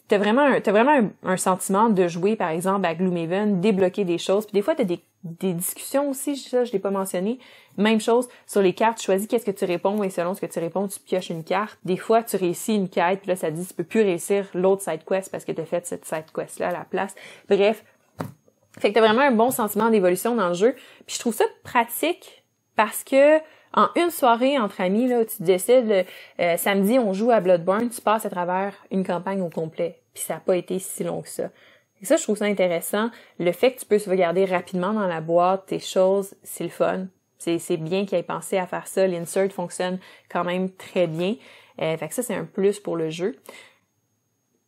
T'as vraiment un sentiment de jouer, par exemple, à Gloomhaven, débloquer des choses. Puis des fois, t'as des des discussions aussi, ça, je l'ai pas mentionné. Même chose, sur les cartes, tu choisis qu'est-ce que tu réponds et selon ce que tu réponds, tu pioches une carte. Des fois, tu réussis une quête, puis là, ça dit tu peux plus réussir l'autre side quest parce que tu as fait cette side quest-là à la place. Bref, fait que t'as vraiment un bon sentiment d'évolution dans le jeu. Puis je trouve ça pratique parce que en une soirée entre amis, là, où tu décides, samedi, on joue à Bloodborne, tu passes à travers une campagne au complet. Puis ça n'a pas été si long que ça. Et ça, je trouve ça intéressant. Le fait que tu peux sauvegarder rapidement dans la boîte tes choses, c'est le fun. C'est bien qu'il ait pensé à faire ça. L'insert fonctionne quand même très bien. Fait que ça, c'est un plus pour le jeu.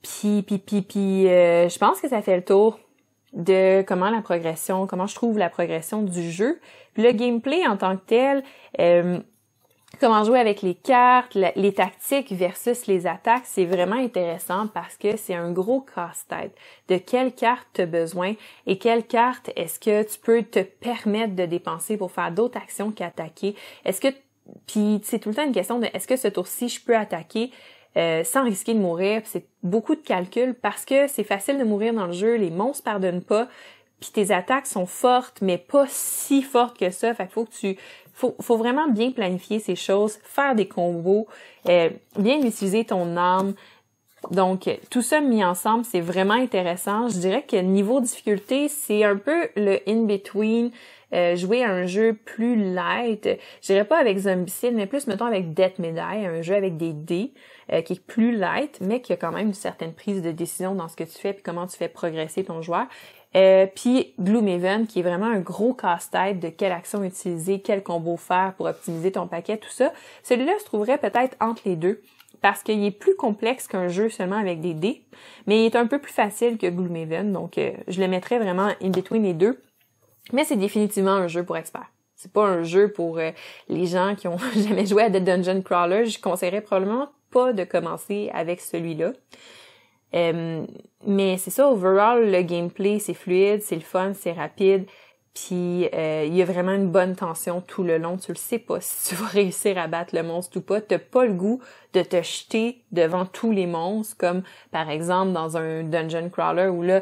Puis, je pense que ça fait le tour de comment je trouve la progression du jeu. Puis le gameplay en tant que tel, comment jouer avec les cartes, les tactiques versus les attaques, c'est vraiment intéressant parce que c'est un gros casse-tête. De quelle carte tu as besoin et quelle carte est-ce que tu peux te permettre de dépenser pour faire d'autres actions qu'attaquer? Puis c'est tout le temps une question de est-ce que ce tour-ci je peux attaquer sans risquer de mourir? Puis c'est beaucoup de calcul parce que c'est facile de mourir dans le jeu, les monstres pardonnent pas, puis tes attaques sont fortes mais pas si fortes que ça. Fait qu'il faut vraiment bien planifier ces choses, faire des combos, bien utiliser ton arme. Donc, tout ça mis ensemble, c'est vraiment intéressant. Je dirais que niveau difficulté, c'est un peu le in-between, jouer à un jeu plus light. Je dirais pas avec Zombicide, mais plus, mettons, avec Death Medaille, un jeu avec des dés, qui est plus light, mais qui a quand même une certaine prise de décision dans ce que tu fais puis comment tu fais progresser ton joueur. Puis Gloomhaven, qui est vraiment un gros casse-tête de quelle action utiliser, quel combo faire pour optimiser ton paquet, tout ça. Celui-là se trouverait peut-être entre les deux, parce qu'il est plus complexe qu'un jeu seulement avec des dés, mais il est un peu plus facile que Gloomhaven, donc je le mettrais vraiment in between les deux. Mais c'est définitivement un jeu pour experts. C'est pas un jeu pour les gens qui ont jamais joué à The Dungeon Crawler. Je conseillerais probablement pas de commencer avec celui-là. Mais c'est ça, overall, le gameplay, c'est fluide, c'est le fun, c'est rapide, puis il y a vraiment une bonne tension tout le long. Tu le sais pas si tu vas réussir à battre le monstre ou pas. T'as pas le goût de te jeter devant tous les monstres, comme par exemple dans un dungeon crawler où là,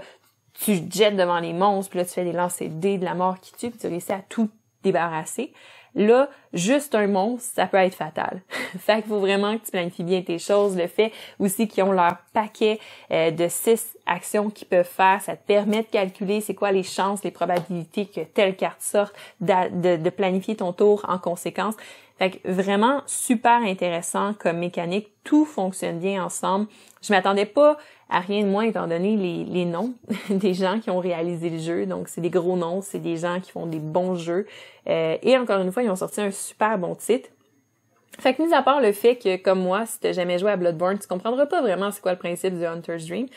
tu te jettes devant les monstres, puis là, tu fais des lancers de dés de la mort qui tue, puis tu réussis à tout débarrasser. Là, juste un monstre, ça peut être fatal. Fait qu'il faut vraiment que tu planifies bien tes choses. Le fait aussi qu'ils ont leur paquet de 6 actions qu'ils peuvent faire, ça te permet de calculer c'est quoi les chances, les probabilités que telle carte sorte, de planifier ton tour en conséquence. Fait que vraiment super intéressant comme mécanique. Tout fonctionne bien ensemble. Je m'attendais pas à rien de moins étant donné les noms des gens qui ont réalisé le jeu. Donc, c'est des gros noms, c'est des gens qui font des bons jeux. Et encore une fois, ils ont sorti un super bon titre. Fait que mis à part le fait que, comme moi, si t'as jamais joué à Bloodborne, tu comprendras pas vraiment c'est quoi le principe du Hunter's Dream,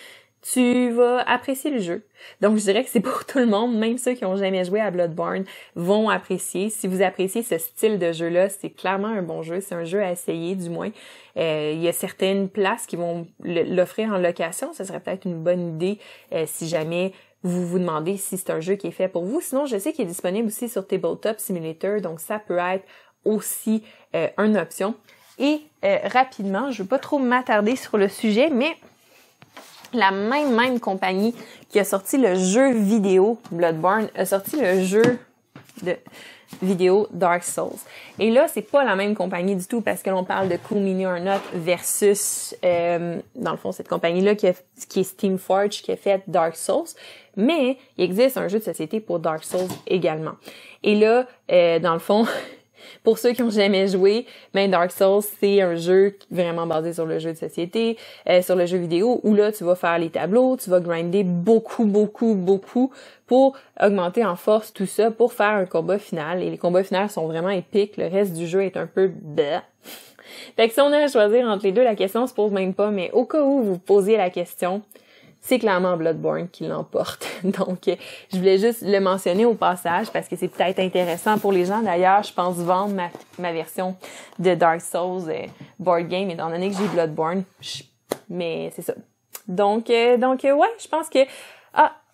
tu vas apprécier le jeu. Donc, je dirais que c'est pour tout le monde, même ceux qui ont jamais joué à Bloodborne vont apprécier. Si vous appréciez ce style de jeu-là, c'est clairement un bon jeu. C'est un jeu à essayer, du moins. Il y a certaines places qui vont l'offrir en location. Ce serait peut-être une bonne idée si jamais vous vous demandez si c'est un jeu qui est fait pour vous. Sinon, je sais qu'il est disponible aussi sur Tabletop Simulator, donc ça peut être aussi une option. Et rapidement, je veux pas trop m'attarder sur le sujet, mais la même compagnie qui a sorti le jeu vidéo Bloodborne a sorti le jeu de vidéo Dark Souls. Et là, c'est pas la même compagnie du tout parce que l'on parle de Cool Mini or Not versus, dans le fond, cette compagnie-là qui est Steamforge qui a fait Dark Souls. Mais il existe un jeu de société pour Dark Souls également. Et là, dans le fond, pour ceux qui ont jamais joué, Dark Souls, c'est un jeu vraiment basé sur le jeu de société, sur le jeu vidéo, où là, tu vas faire les tableaux, tu vas grinder beaucoup pour augmenter en force tout ça, pour faire un combat final. Et les combats finaux sont vraiment épiques. Le reste du jeu est un peu bleh. Fait que si on a à choisir entre les deux, la question se pose même pas, mais au cas où vous posiez la question, c'est clairement Bloodborne qui l'emporte. Donc, je voulais juste le mentionner au passage parce que c'est peut-être intéressant pour les gens. D'ailleurs, je pense vendre ma version de Dark Souls board game étant donné que j'ai Bloodborne. Mais c'est ça. Donc ouais, je pense que...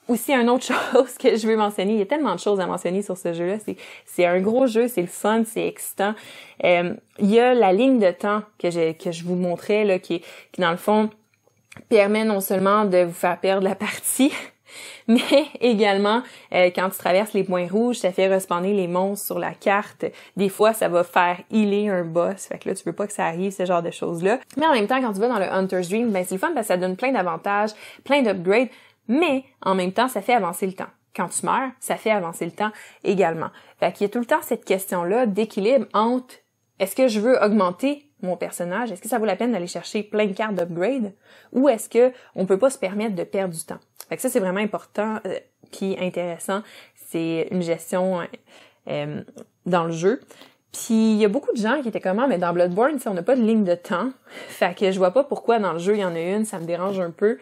aussi, une autre chose que je veux mentionner, il y a tellement de choses à mentionner sur ce jeu-là, c'est un gros jeu, c'est le fun, c'est excitant. Il y a la ligne de temps que je vous montrais, là, qui dans le fond, permet non seulement de vous faire perdre la partie, Mais également, quand tu traverses les points rouges, ça fait respawner les monstres sur la carte. Des fois, ça va faire healer un boss. Fait que là, tu veux pas que ça arrive, ce genre de choses-là. Mais en même temps, quand tu vas dans le Hunter's Dream, ben c'est le fun parce que ça donne plein d'avantages, plein d'upgrades, mais en même temps, ça fait avancer le temps. Quand tu meurs, ça fait avancer le temps également. Fait qu'il y a tout le temps cette question-là d'équilibre entre est-ce que je veux augmenter mon personnage? Est-ce que ça vaut la peine d'aller chercher plein de cartes d'upgrade? Ou est-ce que on peut pas se permettre de perdre du temps? Fait que ça, c'est vraiment important puis intéressant. C'est une gestion dans le jeu. Puis il y a beaucoup de gens qui étaient comme « Ah, mais dans Bloodborne, on n'a pas de ligne de temps. » Fait que je vois pas pourquoi dans le jeu, il y en a une, ça me dérange un peu,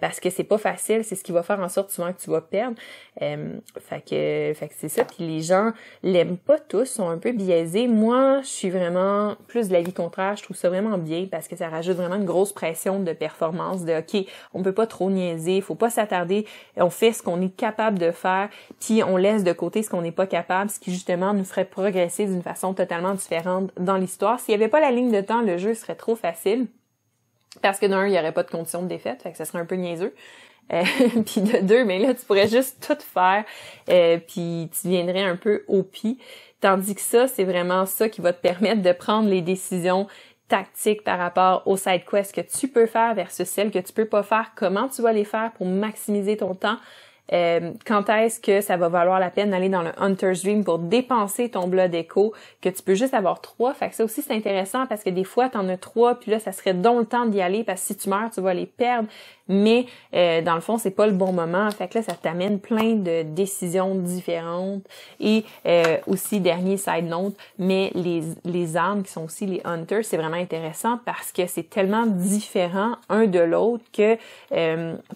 parce que c'est pas facile, c'est ce qui va faire en sorte souvent que tu vas perdre. Fait que c'est ça, puis les gens l'aiment pas tous, sont un peu biaisés. Moi, je suis vraiment plus de l'avis contraire, je trouve ça vraiment bien, parce que ça rajoute vraiment une grosse pression de performance, de « OK, on peut pas trop niaiser, faut pas s'attarder, on fait ce qu'on est capable de faire, puis on laisse de côté ce qu'on n'est pas capable, ce qui justement nous ferait progresser d'une façon totalement différente dans l'histoire. S'il y avait pas la ligne de temps, le jeu serait trop facile. Parce que d'un, il y aurait pas de condition de défaite, fait que ça serait un peu niaiseux. Puis de deux, mais là, tu pourrais juste tout faire, puis tu viendrais un peu OP. Tandis que ça, c'est vraiment ça qui va te permettre de prendre les décisions tactiques par rapport aux side quests que tu peux faire versus celles que tu peux pas faire, comment tu vas les faire pour maximiser ton temps. Quand est-ce que ça va valoir la peine d'aller dans le Hunter's Dream pour dépenser ton Blood Echo, que tu peux juste avoir 3. Fait que ça aussi, c'est intéressant parce que des fois, t'en as 3, puis là, ça serait donc le temps d'y aller parce que si tu meurs, tu vas les perdre. Mais dans le fond, c'est pas le bon moment. Fait que là, ça t'amène plein de décisions différentes. Et aussi, dernier side note, mais les armes qui sont aussi les Hunters, c'est vraiment intéressant parce que c'est tellement différent un de l'autre que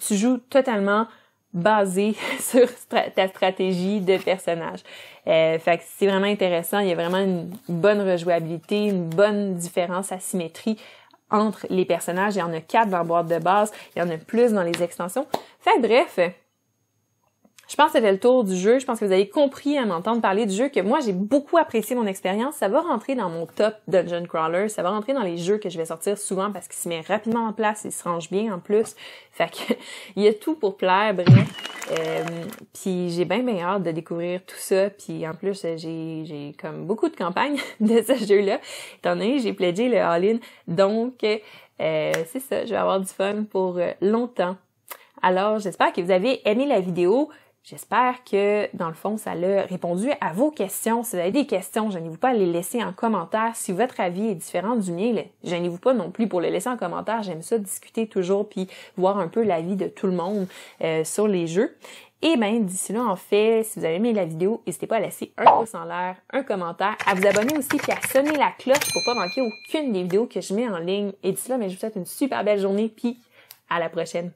tu joues totalement basé sur ta stratégie de personnage. Fait que c'est vraiment intéressant. Il y a vraiment une bonne rejouabilité, une bonne différence, asymétrie entre les personnages. Il y en a 4 dans la boîte de base. Il y en a plus dans les extensions. Fait bref, je pense que c'était le tour du jeu. Je pense que vous avez compris à m'entendre parler du jeu que moi, j'ai beaucoup apprécié mon expérience. Ça va rentrer dans mon top Dungeon Crawler. Ça va rentrer dans les jeux que je vais sortir souvent parce qu'il se met rapidement en place. Il se range bien en plus. Fait que il y a tout pour plaire, bref. Puis j'ai bien hâte de découvrir tout ça. Puis en plus, j'ai comme beaucoup de campagnes de ce jeu-là. Étant donné que j'ai pledgé le all-in. Donc, c'est ça. Je vais avoir du fun pour longtemps. Alors, j'espère que vous avez aimé la vidéo. J'espère que, dans le fond, ça a répondu à vos questions. Si vous avez des questions, gênez-vous pas à les laisser en commentaire. Si votre avis est différent du mien, gênez-vous pas non plus pour le laisser en commentaire. J'aime ça discuter toujours puis voir un peu l'avis de tout le monde sur les jeux. Et ben d'ici là, en fait, si vous avez aimé la vidéo, n'hésitez pas à laisser un pouce en l'air, un commentaire, à vous abonner aussi puis à sonner la cloche pour pas manquer aucune des vidéos que je mets en ligne. Et d'ici là, je vous souhaite une super belle journée puis à la prochaine.